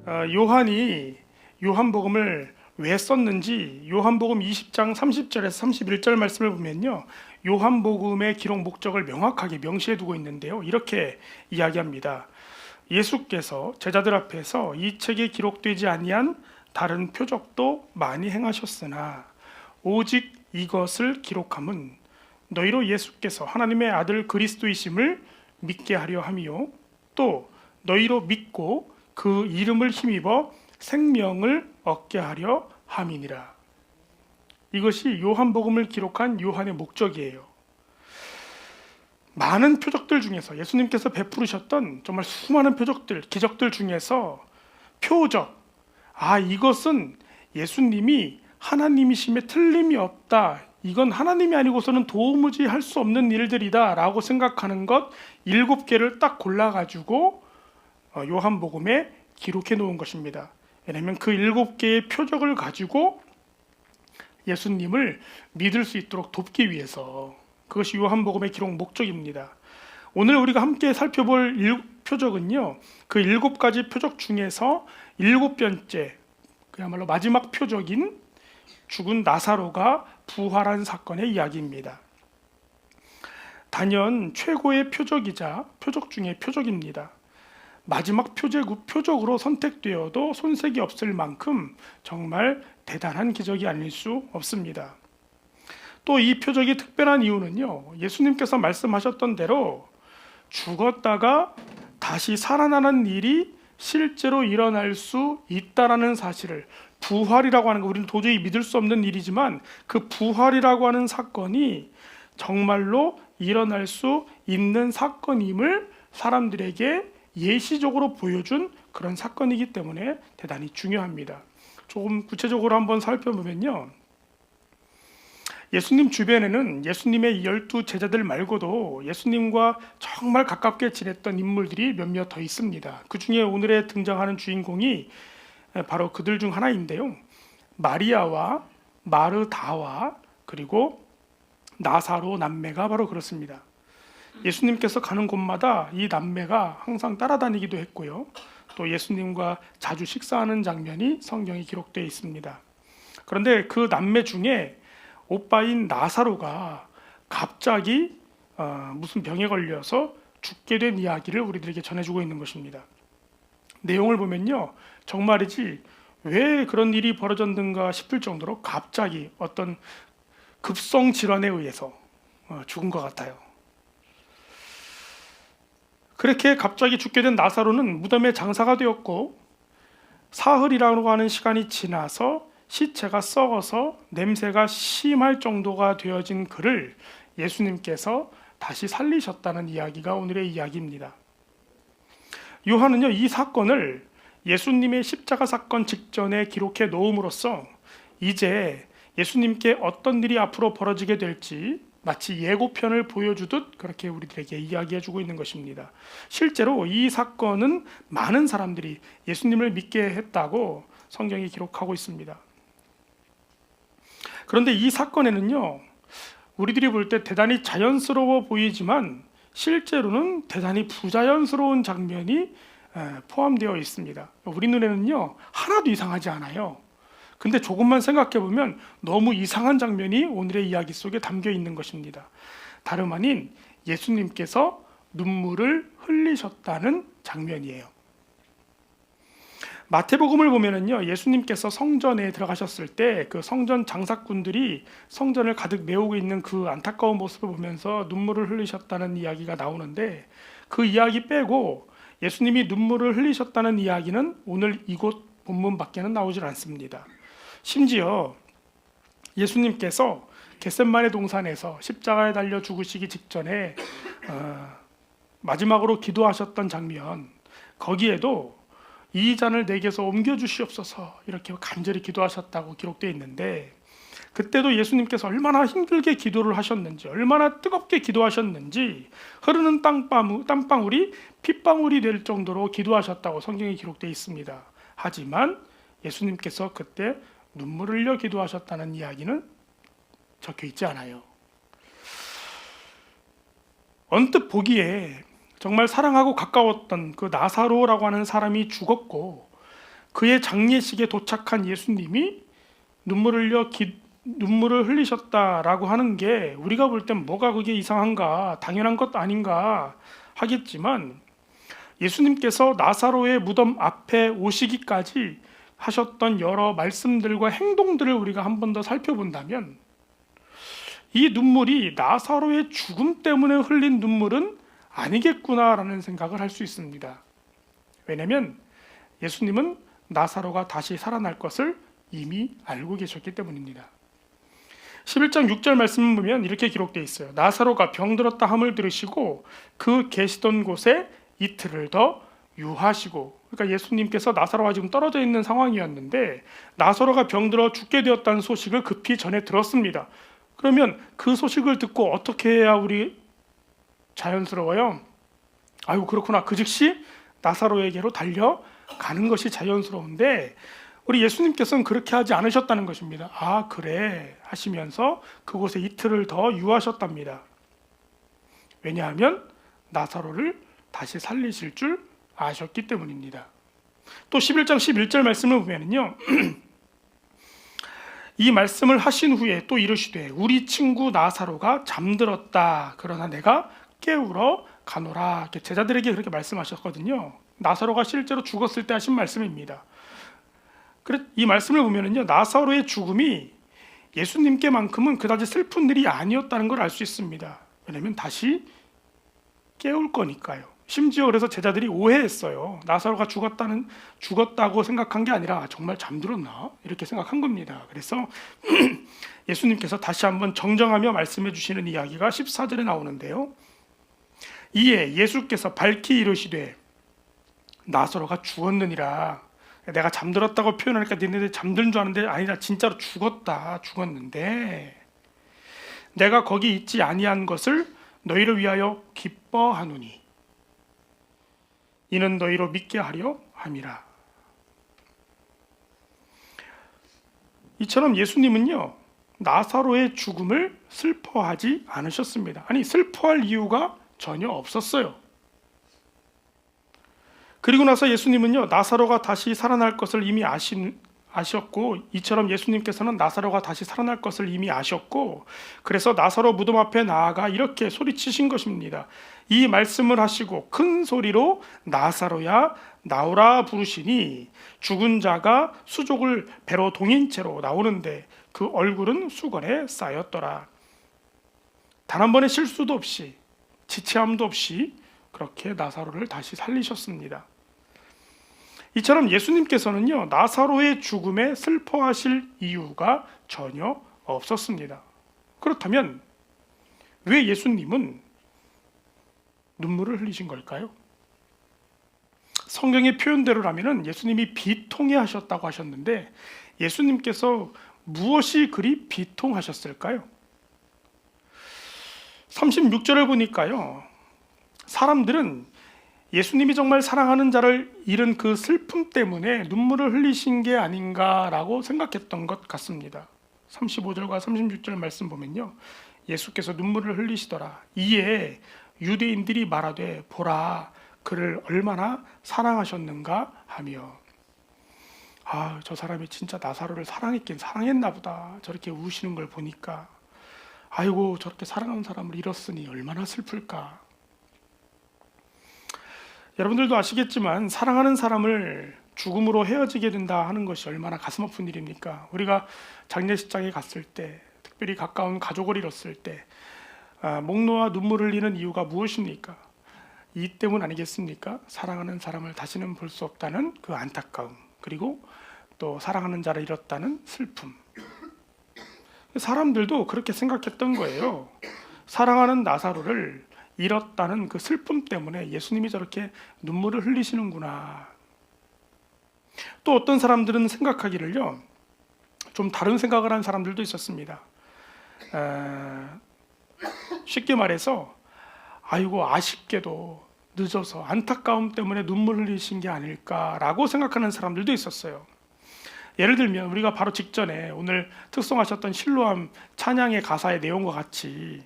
요한이 요한복음을 왜 썼는지 요한복음 20장 30절에서 31절 말씀을 보면요, 요한복음의 기록 목적을 명확하게 명시해 두고 있는데요, 이렇게 이야기합니다. 예수께서 제자들 앞에서 이 책에 기록되지 아니한 다른 표적도 많이 행하셨으나 오직 이것을 기록함은 너희로 예수께서 하나님의 아들 그리스도이심을 믿게 하려 함이요, 또 너희로 믿고 그 이름을 힘입어 생명을 얻게 하려 함이니라. 이것이 요한복음을 기록한 요한의 목적이에요. 많은 표적들 중에서 예수님께서 베푸르셨던 정말 수많은 표적들, 기적들 중에서 표적, 이것은 예수님이 하나님이심에 틀림이 없다, 이건 하나님이 아니고서는 도무지 할 수 없는 일들이다 라고 생각하는 것 7개를 딱 골라가지고 요한복음에 기록해 놓은 것입니다. 왜냐하면 그 7개의 표적을 가지고 예수님을 믿을 수 있도록 돕기 위해서, 그것이 요한복음의 기록 목적입니다. 오늘 우리가 함께 살펴볼 표적은요, 그 7가지 표적 중에서 7번째, 그야말로 마지막 표적인 죽은 나사로가 부활한 사건의 이야기입니다. 단연 최고의 표적이자 표적 중의 표적입니다. 마지막 표적으로 선택되어도 손색이 없을 만큼 정말 대단한 기적이 아닐 수 없습니다. 또 이 표적이 특별한 이유는요, 예수님께서 말씀하셨던 대로 죽었다가 다시 살아나는 일이 실제로 일어날 수 있다라는 사실을, 부활이라고 하는 거 우리는 도저히 믿을 수 없는 일이지만 그 부활이라고 하는 사건이 정말로 일어날 수 있는 사건임을 사람들에게 예시적으로 보여준 그런 사건이기 때문에 대단히 중요합니다. 조금 구체적으로 한번 살펴보면요, 예수님 주변에는 예수님의 12 제자들 말고도 예수님과 정말 가깝게 지냈던 인물들이 몇몇 더 있습니다. 그 중에 오늘의 등장하는 주인공이 바로 그들 중 하나인데요, 마리아와 마르다와 그리고 나사로 남매가 바로 그렇습니다. 예수님께서 가는 곳마다 이 남매가 항상 따라다니기도 했고요, 또 예수님과 자주 식사하는 장면이 성경에 기록되어 있습니다. 그런데 그 남매 중에 오빠인 나사로가 갑자기 무슨 병에 걸려서 죽게 된 이야기를 우리들에게 전해주고 있는 것입니다. 내용을 보면요, 정말이지 왜 그런 일이 벌어졌는가 싶을 정도로 갑자기 어떤 급성 질환에 의해서 죽은 것 같아요. 그렇게 갑자기 죽게 된 나사로는 무덤에 장사가 되었고, 사흘이라고 하는 시간이 지나서 시체가 썩어서 냄새가 심할 정도가 되어진 그를 예수님께서 다시 살리셨다는 이야기가 오늘의 이야기입니다. 요한은요, 이 사건을 예수님의 십자가 사건 직전에 기록해 놓음으로써 이제 예수님께 어떤 일이 앞으로 벌어지게 될지 마치 예고편을 보여주듯 그렇게 우리들에게 이야기해주고 있는 것입니다. 실제로 이 사건은 많은 사람들이 예수님을 믿게 했다고 성경이 기록하고 있습니다. 그런데 이 사건에는요, 우리들이 볼 때 대단히 자연스러워 보이지만 실제로는 대단히 부자연스러운 장면이 포함되어 있습니다. 우리 눈에는요, 하나도 이상하지 않아요. 근데 조금만 생각해 보면 너무 이상한 장면이 오늘의 이야기 속에 담겨 있는 것입니다. 다름 아닌 예수님께서 눈물을 흘리셨다는 장면이에요. 마태복음을 보면은요, 예수님께서 성전에 들어가셨을 때 그 성전 장사꾼들이 성전을 가득 메우고 있는 그 안타까운 모습을 보면서 눈물을 흘리셨다는 이야기가 나오는데, 그 이야기 빼고 예수님이 눈물을 흘리셨다는 이야기는 오늘 이곳 본문밖에는 나오질 않습니다. 심지어 예수님께서 겟셋마네 동산에서 십자가에 달려 죽으시기 직전에 마지막으로 기도하셨던 장면, 거기에도 이 잔을 내게서 옮겨주시옵소서 이렇게 간절히 기도하셨다고 기록되어 있는데, 그때도 예수님께서 얼마나 힘들게 기도를 하셨는지, 얼마나 뜨겁게 기도하셨는지, 흐르는 땀방울이 핏방울이 될 정도로 기도하셨다고 성경에 기록되어 있습니다. 하지만 예수님께서 그때 눈물을 흘려 기도하셨다는 이야기는 적혀 있지 않아요. 언뜻 보기에 정말 사랑하고 가까웠던 그 나사로라고 하는 사람이 죽었고, 그의 장례식에 도착한 예수님이 눈물을 흘리셨다라고 하는 게 우리가 볼 땐 뭐가 그게 이상한가, 당연한 것 아닌가 하겠지만, 예수님께서 나사로의 무덤 앞에 오시기까지 하셨던 여러 말씀들과 행동들을 우리가 한 번 더 살펴본다면, 이 눈물이 나사로의 죽음 때문에 흘린 눈물은 아니겠구나라는 생각을 할 수 있습니다. 왜냐하면 예수님은 나사로가 다시 살아날 것을 이미 알고 계셨기 때문입니다. 11장 6절 말씀을 보면 이렇게 기록되어 있어요. 나사로가 병들었다 함을 들으시고 그 계시던 곳에 이틀을 더 유하시고, 그러니까 예수님께서 나사로가 지금 떨어져 있는 상황이었는데 나사로가 병들어 죽게 되었다는 소식을 급히 전해 들었습니다. 그러면 그 소식을 듣고 어떻게 해야 우리 자연스러워요? 아유, 그렇구나. 그 즉시 나사로에게로 달려가는 것이 자연스러운데, 우리 예수님께서는 그렇게 하지 않으셨다는 것입니다. 아, 그래 하시면서 그곳에 이틀을 더 유하셨답니다. 왜냐하면 나사로를 다시 살리실 줄 아셨기 때문입니다. 또 11장 11절 말씀을 보면요, 이 말씀을 하신 후에 또 이르시되 우리 친구 나사로가 잠들었다. 그러나 내가 깨우러 가노라. 제자들에게 그렇게 말씀하셨거든요. 나사로가 실제로 죽었을 때 하신 말씀입니다. 이 말씀을 보면요, 나사로의 죽음이 예수님께만큼은 그다지 슬픈 일이 아니었다는 걸 알 수 있습니다. 왜냐하면 다시 깨울 거니까요. 심지어 그래서 제자들이 오해했어요. 나사로가 죽었다고 생각한 게 아니라 정말 잠들었나? 이렇게 생각한 겁니다. 그래서 예수님께서 다시 한번 정정하며 말씀해 주시는 이야기가 14절에 나오는데요. 이에 예수께서 밝히 이르시되 나사로가 죽었느니라. 내가 잠들었다고 표현하니까 너네들 잠든 줄 아는데 아니다. 진짜로 죽었는데 내가 거기 있지 아니한 것을 너희를 위하여 기뻐하노니 이는 너희로 믿게 하려 함이라. 이처럼 예수님은요, 나사로의 죽음을 슬퍼하지 않으셨습니다. 아니, 슬퍼할 이유가 전혀 없었어요. 그리고 나서 예수님은요, 나사로가 다시 살아날 것을 이미 아셨고, 이처럼 예수님께서는 나사로가 다시 살아날 것을 이미 아셨고, 그래서 나사로 무덤 앞에 나아가 이렇게 소리치신 것입니다. 이 말씀을 하시고 큰 소리로 나사로야 나오라 부르시니 죽은 자가 수족을 배로 동인 채로 나오는데 그 얼굴은 수건에 쌓였더라. 단 한 번의 실수도 없이, 지체함도 없이 그렇게 나사로를 다시 살리셨습니다. 이처럼 예수님께서는요, 나사로의 죽음에 슬퍼하실 이유가 전혀 없었습니다. 그렇다면 왜 예수님은 눈물을 흘리신 걸까요? 성경의 표현대로라면 예수님이 비통해 하셨다고 하셨는데, 예수님께서 무엇이 그리 비통하셨을까요? 36절을 보니까요, 사람들은 예수님이 정말 사랑하는 자를 잃은 그 슬픔 때문에 눈물을 흘리신 게 아닌가라고 생각했던 것 같습니다. 35절과 36절 말씀 보면요, 예수께서 눈물을 흘리시더라. 이에 유대인들이 말하되 보라, 그를 얼마나 사랑하셨는가 하며, 아, 저 사람이 진짜 나사로를 사랑했긴 사랑했나 보다. 저렇게 우시는 걸 보니까 아이고, 저렇게 사랑하는 사람을 잃었으니 얼마나 슬플까. 여러분들도 아시겠지만 사랑하는 사람을 죽음으로 헤어지게 된다 하는 것이 얼마나 가슴 아픈 일입니까? 우리가 장례식장에 갔을 때, 특별히 가까운 가족을 잃었을 때 목 놓아 눈물을 흘리는 이유가 무엇입니까? 이 때문 아니겠습니까? 사랑하는 사람을 다시는 볼 수 없다는 그 안타까움, 그리고 또 사랑하는 자를 잃었다는 슬픔. 사람들도 그렇게 생각했던 거예요. 사랑하는 나사로를 잃었다는 그 슬픔 때문에 예수님이 저렇게 눈물을 흘리시는구나. 또 어떤 사람들은 생각하기를요, 좀 다른 생각을 한 사람들도 있었습니다. 쉽게 말해서 아이고, 아쉽게도 늦어서 안타까움 때문에 눈물 흘리신 게 아닐까라고 생각하는 사람들도 있었어요. 예를 들면 우리가 바로 직전에 오늘 특송하셨던 실로암 찬양의 가사의 내용과 같이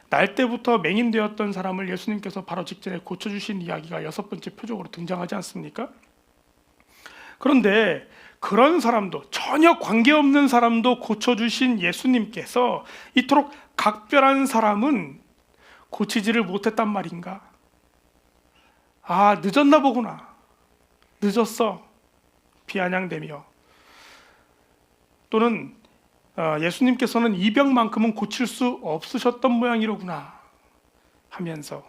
날 때부터 맹인되었던 사람을 예수님께서 바로 직전에 고쳐주신 이야기가 6번째 표적으로 등장하지 않습니까? 그런데 그런 사람도, 전혀 관계없는 사람도 고쳐주신 예수님께서 이토록 각별한 사람은 고치지를 못했단 말인가? 아, 늦었나 보구나. 늦었어. 비아냥대며. 또는 예수님께서는 이 병만큼은 고칠 수 없으셨던 모양이로구나 하면서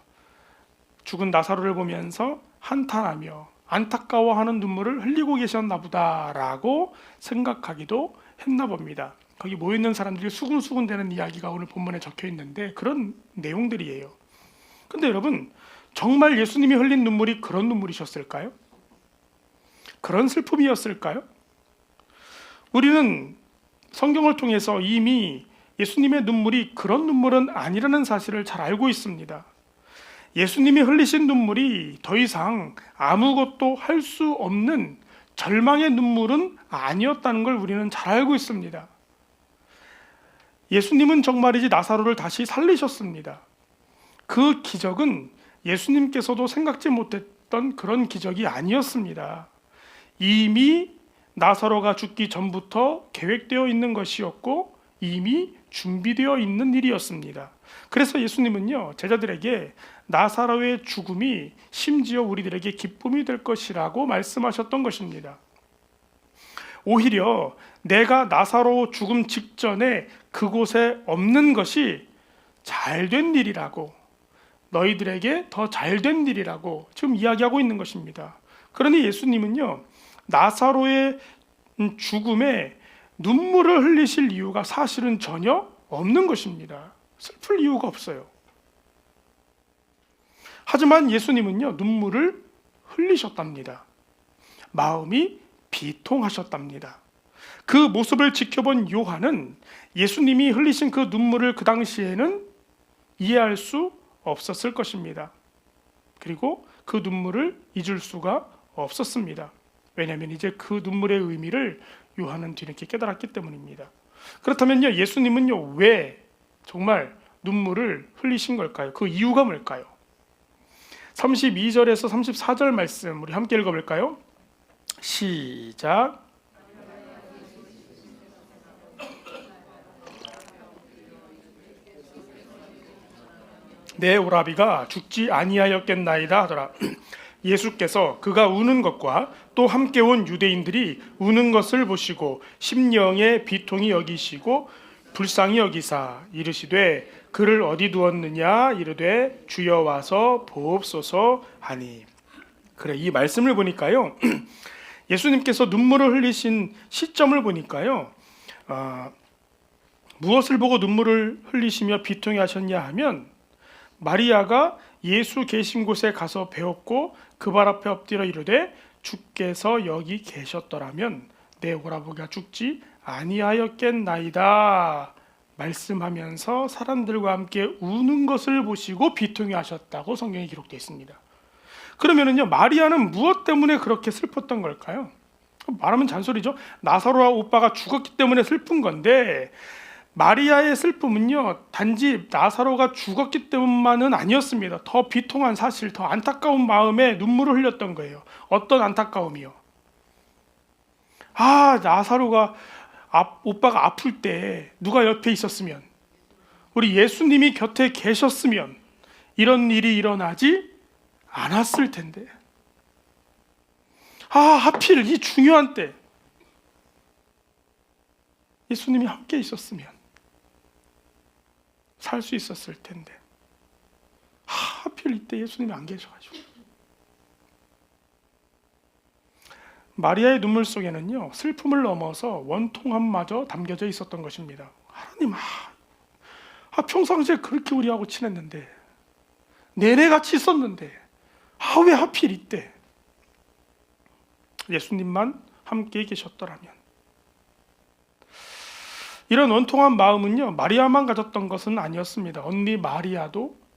죽은 나사로를 보면서 한탄하며 안타까워하는 눈물을 흘리고 계셨나 보다라고 생각하기도 했나 봅니다. 거기 모여있는 사람들이 수군수군 대는 이야기가 오늘 본문에 적혀 있는데 그런 내용들이에요. 근데 여러분, 정말 예수님이 흘린 눈물이 그런 눈물이셨을까요? 그런 슬픔이었을까요? 우리는 성경을 통해서 이미 예수님의 눈물이 그런 눈물은 아니라는 사실을 잘 알고 있습니다. 예수님이 흘리신 눈물이 더 이상 아무것도 할 수 없는 절망의 눈물은 아니었다는 걸 우리는 잘 알고 있습니다. 예수님은 정말이지 나사로를 다시 살리셨습니다. 그 기적은 예수님께서도 생각지 못했던 그런 기적이 아니었습니다. 이미 나사로가 죽기 전부터 계획되어 있는 것이었고 이미 준비되어 있는 일이었습니다. 그래서 예수님은요, 제자들에게 나사로의 죽음이 심지어 우리들에게 기쁨이 될 것이라고 말씀하셨던 것입니다. 오히려 내가 나사로 죽음 직전에 그곳에 없는 것이 잘된 일이라고, 너희들에게 더 잘된 일이라고 지금 이야기하고 있는 것입니다. 그러니 예수님은요, 나사로의 죽음에 눈물을 흘리실 이유가 사실은 전혀 없는 것입니다. 슬플 이유가 없어요. 하지만 예수님은요, 눈물을 흘리셨답니다. 마음이 비통하셨답니다. 그 모습을 지켜본 요한은 예수님이 흘리신 그 눈물을 그 당시에는 이해할 수 없었을 것입니다. 그리고 그 눈물을 잊을 수가 없었습니다. 왜냐하면 이제 그 눈물의 의미를 요한은 뒤늦게 깨달았기 때문입니다. 그렇다면요, 예수님은요, 왜 정말 눈물을 흘리신 걸까요? 그 이유가 뭘까요? 32절에서 34절 말씀 우리 함께 읽어볼까요? 시작. 내 오라비가 죽지 아니하였겠나이다 하더라. 예수께서 그가 우는 것과 또 함께 온 유대인들이 우는 것을 보시고 심령의 비통이 여기시고 불쌍히 여기사 이르시되 그를 어디 두었느냐 이르되 주여 와서 보옵소서 하니. 그래, 이 말씀을 보니까요, 예수님께서 눈물을 흘리신 시점을 보니까요, 무엇을 보고 눈물을 흘리시며 비통해 하셨냐 하면 마리아가 예수 계신 곳에 가서 배웠고 그 발 앞에 엎드려 이르되 주께서 여기 계셨더라면 내 오라버니가 죽지 아니하였겠나이다 말씀하면서 사람들과 함께 우는 것을 보시고 비통해 하셨다고 성경에 기록되어 있습니다. 그러면은요, 마리아는 무엇 때문에 그렇게 슬펐던 걸까요? 말하면 잔소리죠. 나사로와 오빠가 죽었기 때문에 슬픈 건데, 마리아의 슬픔은요, 단지 나사로가 죽었기 때문만은 아니었습니다. 더 비통한 사실, 더 안타까운 마음에 눈물을 흘렸던 거예요. 어떤 안타까움이요? 나사로가 오빠가 아플 때 누가 옆에 있었으면, 우리 예수님이 곁에 계셨으면 이런 일이 일어나지 않았을 텐데. 하필 이 중요한 때 예수님이 함께 있었으면 살 수 있었을 텐데. 하필 이때 예수님이 안 계셔가지고. 마리아의 눈물 속에는요, 슬픔을 넘어서 원통함마저 담겨져 있었던 것입니다. 하나님, 평상시에 그렇게 우리하고 친했는데, 내내 같이 있었는데, 왜 하필 이때 예수님만 함께 계셨더라면. 이런 원통한 마음은요, 마리아만 가졌던 것은 아니었습니다. 언니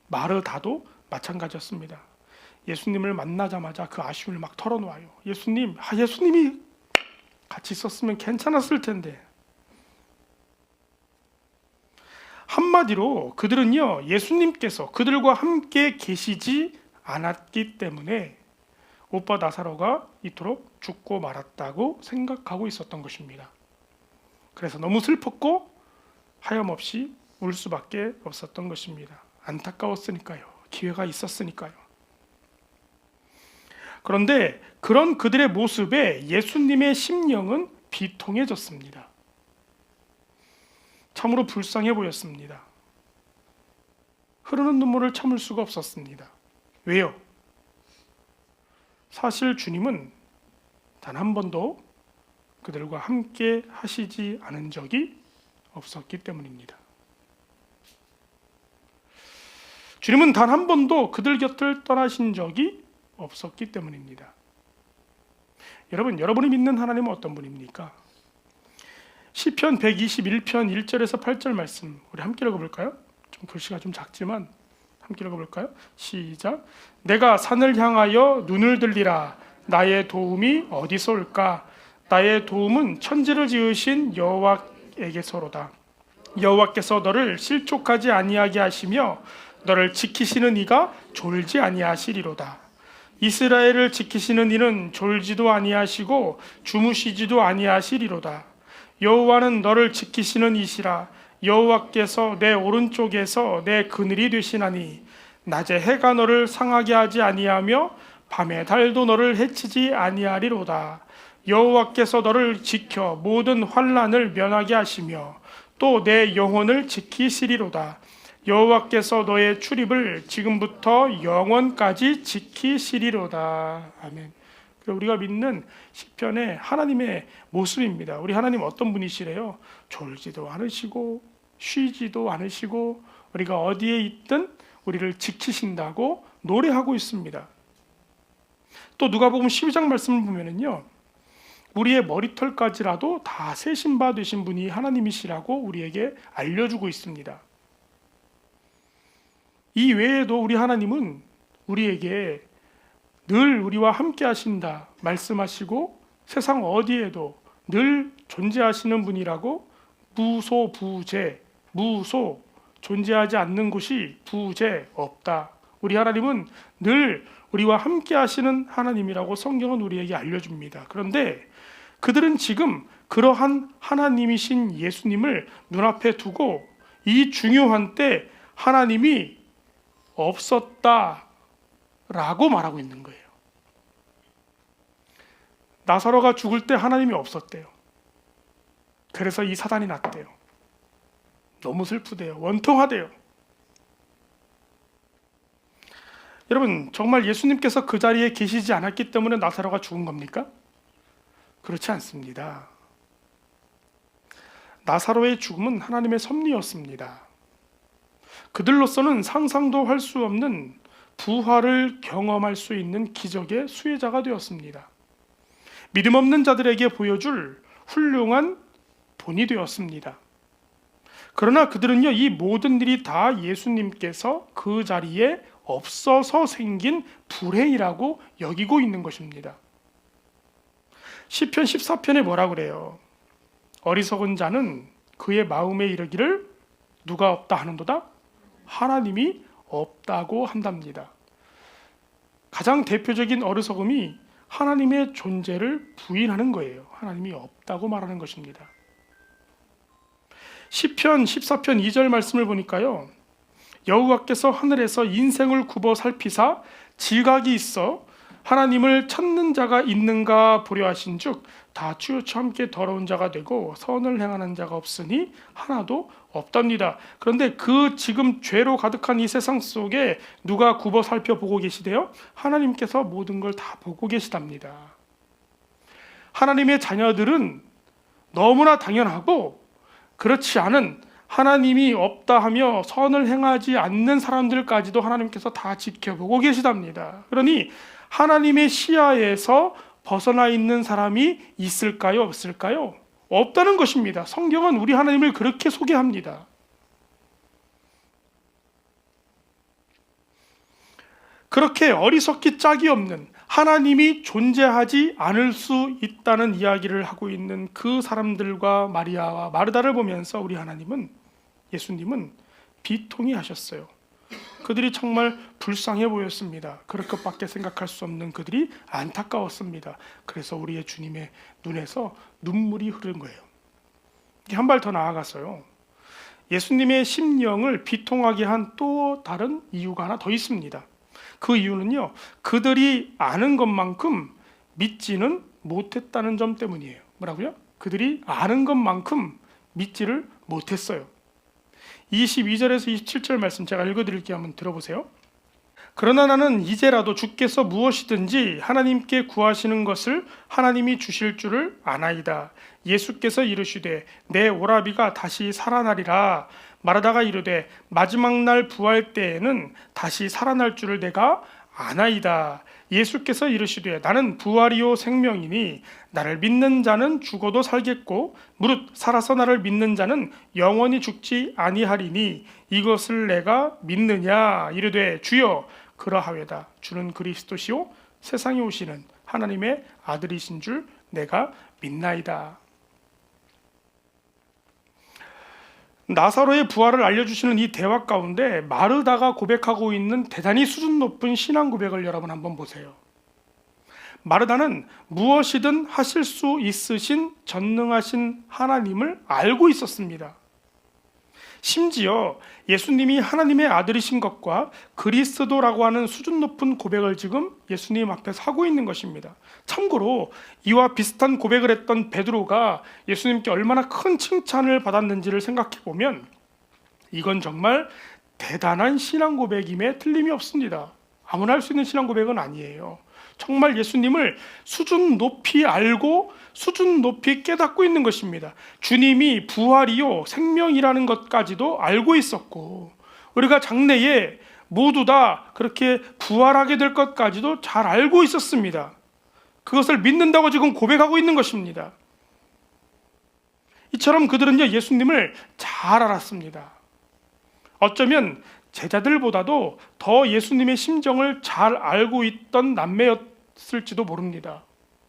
마르다도 마찬가지였습니다. 예수님을 만나자마자 그 아쉬움을 막 털어놓아요. 예수님이 같이 있었으면 괜찮았을 텐데. 한마디로 그들은요, 예수님께서 그들과 함께 계시지 않았기 때문에 오빠 나사로가 이토록 죽고 말았다고 생각하고 있었던 것입니다. 그래서 너무 슬펐고 하염없이 울 수밖에 없었던 것입니다. 안타까웠으니까요. 기회가 있었으니까요. 그런데 그런 그들의 모습에 예수님의 심령은 비통해졌습니다. 참으로 불쌍해 보였습니다. 흐르는 눈물을 참을 수가 없었습니다. 왜요? 사실 주님은 단 한 번도 그들과 함께 하시지 않은 적이 없었기 때문입니다. 주님은 단 한 번도 그들 곁을 떠나신 적이 없었기 때문입니다. 여러분이 믿는 하나님은 어떤 분입니까? 시편 121편 1절에서 8절 말씀 우리 함께 읽어볼까요? 좀 글씨가 좀 작지만 함께 읽어볼까요? 시작. 내가 산을 향하여 눈을 들리라. 나의 도움이 어디서 올까? 나의 도움은 천지를 지으신 여호와에게서로다. 여호와께서 너를 실족하지 아니하게 하시며 너를 지키시는 이가 졸지 아니하시리로다. 이스라엘을 지키시는 이는 졸지도 아니하시고 주무시지도 아니하시리로다. 여호와는 너를 지키시는 이시라. 여호와께서 내 오른쪽에서 내 그늘이 되시나니 낮에 해가 너를 상하게 하지 아니하며 밤에 달도 너를 해치지 아니하리로다. 여호와께서 너를 지켜 모든 환난을 면하게 하시며 또 내 영혼을 지키시리로다. 여호와께서 너의 출입을 지금부터 영원까지 지키시리로다. 아멘. 우리가 믿는 시편의 하나님의 모습입니다. 우리 하나님 어떤 분이시래요? 졸지도 않으시고 쉬지도 않으시고 우리가 어디에 있든 우리를 지키신다고 노래하고 있습니다. 또 누가복음 12장 말씀을 보면은요, 우리의 머리털까지라도 다 세신 바 되신 분이 하나님이시라고 우리에게 알려주고 있습니다. 이 외에도 우리 하나님은 우리에게 늘 우리와 함께 하신다 말씀하시고 세상 어디에도 늘 존재하시는 분이라고 무소부재, 무소, 존재하지 않는 곳이 부재 없다. 우리 하나님은 늘 우리와 함께 하시는 하나님이라고 성경은 우리에게 알려줍니다. 그런데 그들은 지금 그러한 하나님이신 예수님을 눈앞에 두고 이 중요한 때 하나님이 없었다라고 말하고 있는 거예요. 나사로가 죽을 때 하나님이 없었대요. 그래서 이 사단이 났대요. 너무 슬프대요. 원통하대요. 여러분, 정말 예수님께서 그 자리에 계시지 않았기 때문에 나사로가 죽은 겁니까? 그렇지 않습니다. 나사로의 죽음은 하나님의 섭리였습니다. 그들로서는 상상도 할 수 없는 부활을 경험할 수 있는 기적의 수혜자가 되었습니다. 믿음 없는 자들에게 보여줄 훌륭한 본이 되었습니다. 그러나 그들은요, 이 모든 일이 다 예수님께서 그 자리에 없어서 생긴 불행이라고 여기고 있는 것입니다. 시편 14편에 뭐라 그래요? 어리석은 자는 그의 마음에 이르기를 누가 없다 하는도다? 하나님이 없다고 한답니다. 가장 대표적인 어리석음이 하나님의 존재를 부인하는 거예요. 하나님이 없다고 말하는 것입니다. 시편 14편 2절 말씀을 보니까요, 여호와께서 하늘에서 인생을 굽어 살피사 지각이 있어 하나님을 찾는 자가 있는가 보려 하신즉 다 치우쳐 함께 더러운 자가 되고 선을 행하는 자가 없으니 하나도 없답니다. 그런데 그 지금 죄로 가득한 이 세상 속에 누가 굽어 살펴보고 계시대요? 하나님께서 모든 걸 다 보고 계시답니다. 하나님의 자녀들은 너무나 당연하고 그렇지 않은 하나님이 없다 하며 선을 행하지 않는 사람들까지도 하나님께서 다 지켜보고 계시답니다. 그러니 하나님의 시야에서 벗어나 있는 사람이 있을까요? 없을까요? 없다는 것입니다. 성경은 우리 하나님을 그렇게 소개합니다. 그렇게 어리석기 짝이 없는 하나님이 존재하지 않을 수 있다는 이야기를 하고 있는 그 사람들과 마리아와 마르다를 보면서 우리 하나님은, 예수님은 비통해 하셨어요. 그들이 정말 불쌍해 보였습니다. 그럴 것밖에 생각할 수 없는 그들이 안타까웠습니다. 그래서 우리의 주님의 눈에서 눈물이 흐른 거예요. 한 발 더 나아가서요, 예수님의 심령을 비통하게 한 또 다른 이유가 하나 더 있습니다. 그 이유는요, 그들이 아는 것만큼 믿지는 못했다는 점 때문이에요. 뭐라고요? 그들이 아는 것만큼 믿지를 못했어요. 22절에서 27절 말씀 제가 읽어드릴게요. 한번 들어보세요. 그러나 나는 이제라도 주께서 무엇이든지 하나님께 구하시는 것을 하나님이 주실 줄을 아나이다. 예수께서 이르시되 내 오라비가 다시 살아나리라. 말하다가 이르되 마지막 날 부활 때에는 다시 살아날 줄을 내가 아나이다. 예수께서 이르시되 나는 부활이요 생명이니 나를 믿는 자는 죽어도 살겠고 무릇 살아서 나를 믿는 자는 영원히 죽지 아니하리니 이것을 내가 믿느냐. 이르되 주여 그러하외다. 주는 그리스도시요 세상에 오시는 하나님의 아들이신 줄 내가 믿나이다. 나사로의 부활을 알려주시는 이 대화 가운데 마르다가 고백하고 있는 대단히 수준 높은 신앙 고백을 여러분 한번 보세요. 마르다는 무엇이든 하실 수 있으신 전능하신 하나님을 알고 있었습니다. 심지어 예수님이 하나님의 아들이신 것과 그리스도라고 하는 수준 높은 고백을 지금 예수님 앞에서 하고 있는 것입니다. 참고로 이와 비슷한 고백을 했던 베드로가 예수님께 얼마나 큰 칭찬을 받았는지를 생각해 보면 이건 정말 대단한 신앙 고백임에 틀림이 없습니다. 아무나 할 수 있는 신앙 고백은 아니에요. 정말 예수님을 수준 높이 알고 수준 높이 깨닫고 있는 것입니다. 주님이 부활이요 생명이라는 것까지도 알고 있었고 우리가 장래에 모두 다 그렇게 부활하게 될 것까지도 잘 알고 있었습니다. 그것을 믿는다고 지금 고백하고 있는 것입니다. 이처럼 그들은요 예수님을 잘 알았습니다. 어쩌면 제자들보다도 더 예수님의 심정을 잘 알고 있던 남매였을지도 모릅니다.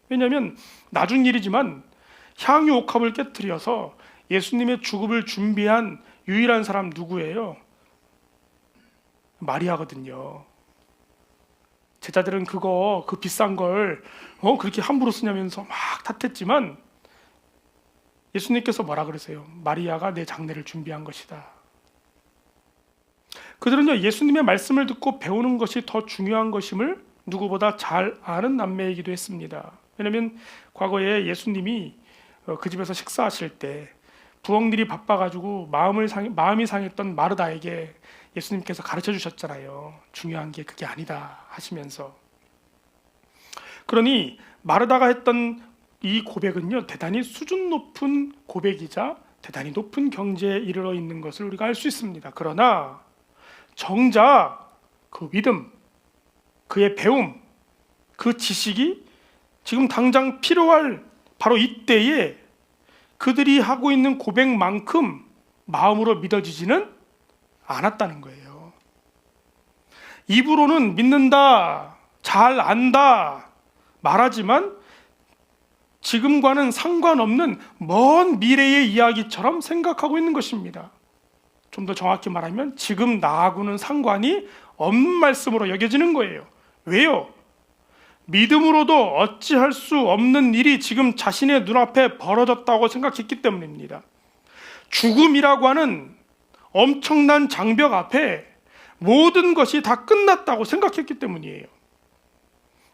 왜냐하면 나중 일이지만 향유 옥합을 깨뜨려서 예수님의 죽음을 준비한 유일한 사람 누구예요? 마리아거든요. 제자들은 그 비싼 걸 그렇게 함부로 쓰냐면서 막 탓했지만 예수님께서 뭐라 그러세요? 마리아가 내 장례를 준비한 것이다. 그들은요 예수님의 말씀을 듣고 배우는 것이 더 중요한 것임을 누구보다 잘 아는 남매이기도 했습니다. 왜냐하면 과거에 예수님이 그 집에서 식사하실 때 부엌일이 바빠가지고 마음이 상했던 마르다에게 예수님께서 가르쳐 주셨잖아요. 중요한 게 그게 아니다 하시면서. 그러니 마르다가 했던 이 고백은요 대단히 수준 높은 고백이자 대단히 높은 경지에 이르러 있는 것을 우리가 알 수 있습니다. 그러나 정작 그 믿음, 그의 배움, 그 지식이 지금 당장 필요할 바로 이때에 그들이 하고 있는 고백만큼 마음으로 믿어지지는 않았다는 거예요. 입으로는 믿는다, 잘 안다 말하지만 지금과는 상관없는 먼 미래의 이야기처럼 생각하고 있는 것입니다. 좀 더 정확히 말하면 지금 나하고는 상관이 없는 말씀으로 여겨지는 거예요. 왜요? 믿음으로도 어찌할 수 없는 일이 지금 자신의 눈앞에 벌어졌다고 생각했기 때문입니다. 죽음이라고 하는 엄청난 장벽 앞에 모든 것이 다 끝났다고 생각했기 때문이에요.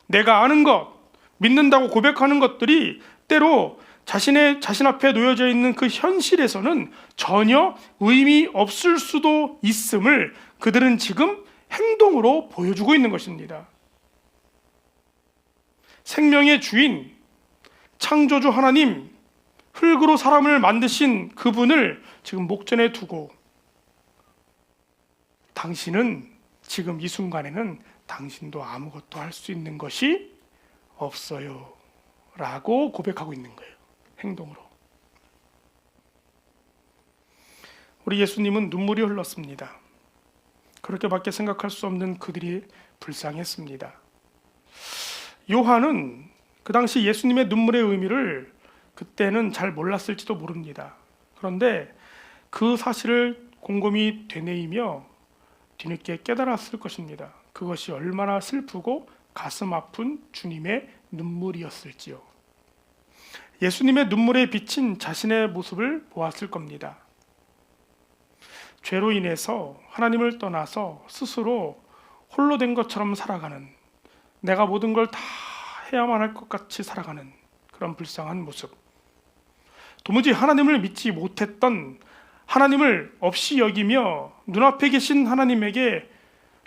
내가 아는 것, 믿는다고 고백하는 것들이 때로 자신 앞에 놓여져 있는 그 현실에서는 전혀 의미 없을 수도 있음을 그들은 지금 행동으로 보여주고 있는 것입니다. 생명의 주인, 창조주 하나님, 흙으로 사람을 만드신 그분을 지금 목전에 두고 당신은 지금 이 순간에는 당신도 아무것도 할 수 있는 것이 없어요 라고 고백하고 있는 거예요. 행동으로. 우리 예수님은 눈물이 흘렀습니다. 그렇게밖에 생각할 수 없는 그들이 불쌍했습니다. 요한은 그 당시 예수님의 눈물의 의미를 그때는 잘 몰랐을지도 모릅니다. 그런데 그 사실을 곰곰이 되뇌이며 뒤늦게 깨달았을 것입니다. 그것이 얼마나 슬프고 가슴 아픈 주님의 눈물이었을지요. 예수님의 눈물에 비친 자신의 모습을 보았을 겁니다. 죄로 인해서 하나님을 떠나서 스스로 홀로 된 것처럼 살아가는, 내가 모든 걸 다 해야만 할 것 같이 살아가는 그런 불쌍한 모습. 도무지 하나님을 믿지 못했던, 하나님을 없이 여기며 눈앞에 계신 하나님에게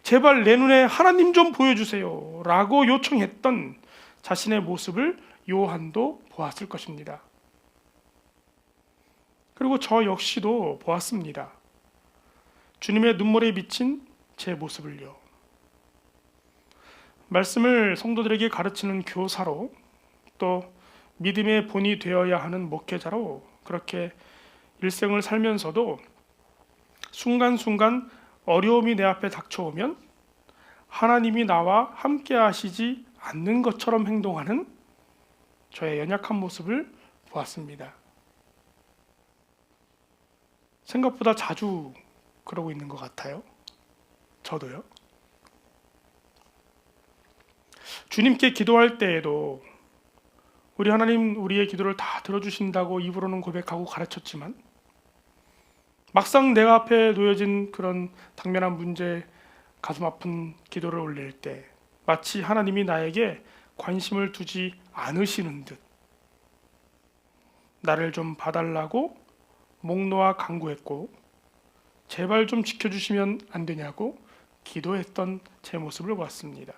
제발 내 눈에 하나님 좀 보여주세요 라고 요청했던 자신의 모습을 요한도 보았을 것입니다. 그리고 저 역시도 보았습니다. 주님의 눈물에 비친 제 모습을요. 말씀을 성도들에게 가르치는 교사로, 또 믿음의 본이 되어야 하는 목회자로 그렇게 일생을 살면서도 순간순간 어려움이 내 앞에 닥쳐오면 하나님이 나와 함께 하시지 않는 것처럼 행동하는 저의 연약한 모습을 보았습니다. 생각보다 자주 그러고 있는 것 같아요. 저도요. 주님께 기도할 때에도 우리 하나님 우리의 기도를 다 들어주신다고 입으로는 고백하고 가르쳤지만 막상 내가 앞에 놓여진 그런 당면한 문제, 가슴 아픈 기도를 올릴 때 마치 하나님이 나에게 관심을 두지 않으시는 듯 나를 좀 봐달라고 목 놓아 간구했고 제발 좀 지켜주시면 안 되냐고 기도했던 제 모습을 보았습니다.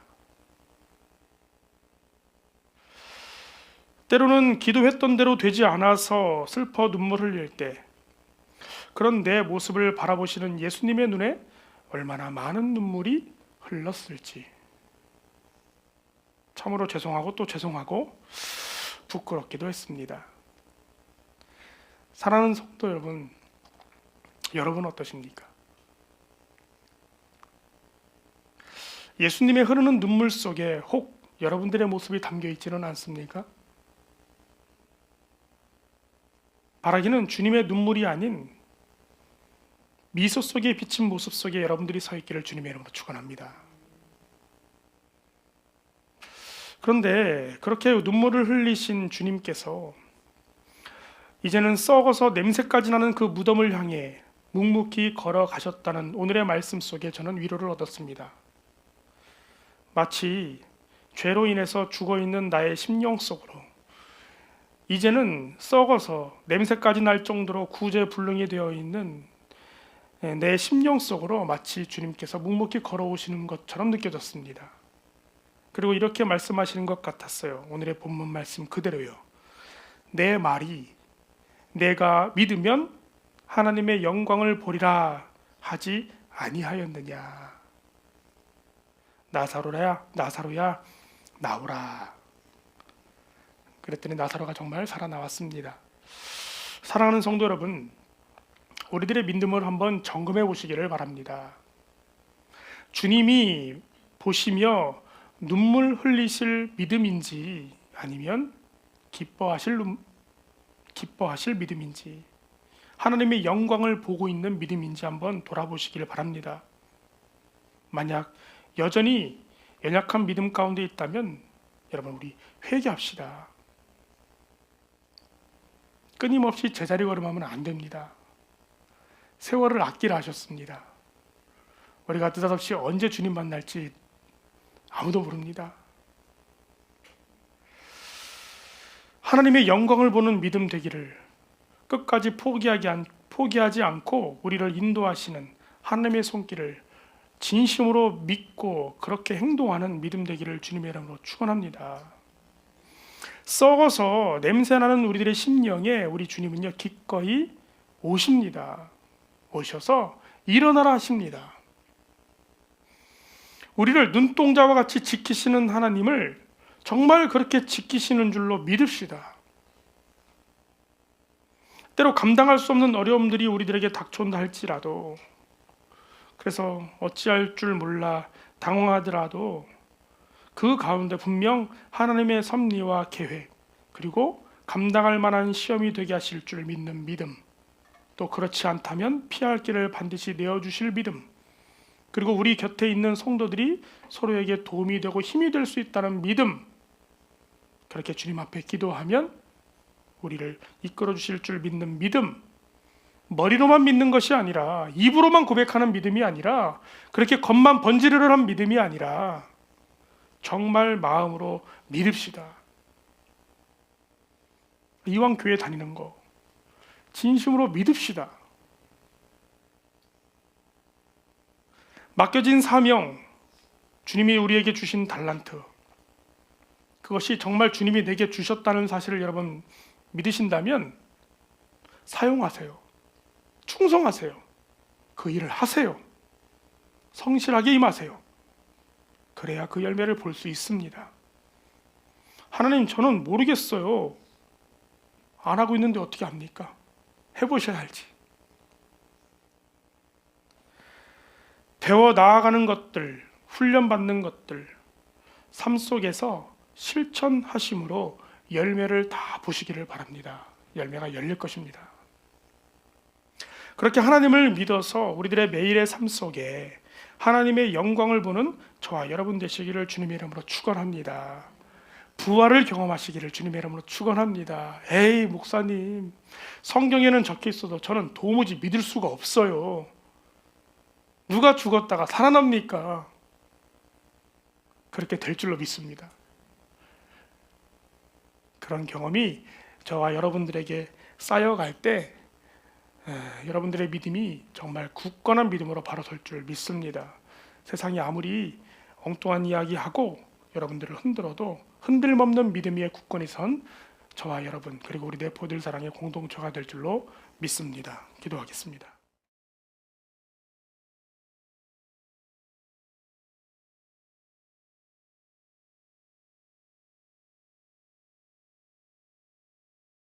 때로는 기도했던 대로 되지 않아서 슬퍼 눈물 흘릴 때 그런 내 모습을 바라보시는 예수님의 눈에 얼마나 많은 눈물이 흘렀을지 참으로 죄송하고 또 죄송하고 부끄럽기도 했습니다. 사랑하는 성도 여러분, 여러분 어떠십니까? 예수님의 흐르는 눈물 속에 혹 여러분들의 모습이 담겨 있지는 않습니까? 바라기는 주님의 눈물이 아닌 미소 속에 비친 모습 속에 여러분들이 서 있기를 주님의 이름으로 축원합니다. 그런데 그렇게 눈물을 흘리신 주님께서 이제는 썩어서 냄새까지 나는 그 무덤을 향해 묵묵히 걸어가셨다는 오늘의 말씀 속에 저는 위로를 얻었습니다. 마치 죄로 인해서 죽어있는 나의 심령 속으로 이제는 썩어서 냄새까지 날 정도로 구제불능이 되어 있는 내 심령 속으로 마치 주님께서 묵묵히 걸어오시는 것처럼 느껴졌습니다. 그리고 이렇게 말씀하시는 것 같았어요. 오늘의 본문 말씀 그대로요. 내 말이 내가 믿으면 하나님의 영광을 보리라 하지 아니하였느냐. 나사로야 나오라. 그랬더니 나사로가 정말 살아나왔습니다. 사랑하는 성도 여러분, 우리들의 믿음을 한번 점검해 보시기를 바랍니다. 주님이 보시며 눈물 흘리실 믿음인지 아니면 기뻐하실 믿음인지 하나님의 영광을 보고 있는 믿음인지 한번 돌아보시기를 바랍니다. 만약 여전히 연약한 믿음 가운데 있다면 여러분 우리 회개합시다. 끊임없이 제자리 걸음하면 안 됩니다. 세월을 아끼라 하셨습니다. 우리가 느닷없이 언제 주님 만날지 아무도 모릅니다. 하나님의 영광을 보는 믿음 되기를 끝까지 포기하지 않고 우리를 인도하시는 하나님의 손길을 진심으로 믿고 그렇게 행동하는 믿음 되기를 주님의 이름으로 축원합니다. 썩어서 냄새나는 우리들의 심령에 우리 주님은요 기꺼이 오십니다. 오셔서 일어나라 하십니다. 우리를 눈동자와 같이 지키시는 하나님을 정말 그렇게 지키시는 줄로 믿읍시다. 때로 감당할 수 없는 어려움들이 우리들에게 닥쳐온다 할지라도 그래서 어찌할 줄 몰라 당황하더라도 그 가운데 분명 하나님의 섭리와 계획 그리고 감당할 만한 시험이 되게 하실 줄 믿는 믿음 또 그렇지 않다면 피할 길을 반드시 내어주실 믿음 그리고 우리 곁에 있는 성도들이 서로에게 도움이 되고 힘이 될 수 있다는 믿음, 그렇게 주님 앞에 기도하면 우리를 이끌어 주실 줄 믿는 믿음, 머리로만 믿는 것이 아니라, 입으로만 고백하는 믿음이 아니라, 그렇게 겉만 번지르르한 믿음이 아니라 정말 마음으로 믿읍시다. 이왕 교회 다니는 거 진심으로 믿읍시다. 맡겨진 사명, 주님이 우리에게 주신 달란트, 그것이 정말 주님이 내게 주셨다는 사실을 여러분 믿으신다면 사용하세요. 충성하세요. 그 일을 하세요. 성실하게 임하세요. 그래야 그 열매를 볼 수 있습니다. 하나님, 저는 모르겠어요. 안 하고 있는데 어떻게 합니까? 해보셔야 알지. 배워 나아가는 것들, 훈련받는 것들, 삶 속에서 실천하심으로 열매를 다 보시기를 바랍니다. 열매가 열릴 것입니다. 그렇게 하나님을 믿어서 우리들의 매일의 삶 속에 하나님의 영광을 보는 저와 여러분 되시기를 주님의 이름으로 축원합니다. 부활을 경험하시기를 주님의 이름으로 축원합니다. 에이 목사님, 성경에는 적혀 있어도 저는 도무지 믿을 수가 없어요. 누가 죽었다가 살아납니까? 그렇게 될 줄로 믿습니다. 그런 경험이 저와 여러분들에게 쌓여갈 때 여러분들의 믿음이 정말 굳건한 믿음으로 바로 설 줄 믿습니다. 세상이 아무리 엉뚱한 이야기하고 여러분들을 흔들어도 흔들멈없는 믿음 위에 굳건히 선 저와 여러분, 그리고 우리 내포들 사랑의 공동체가 될 줄로 믿습니다. 기도하겠습니다.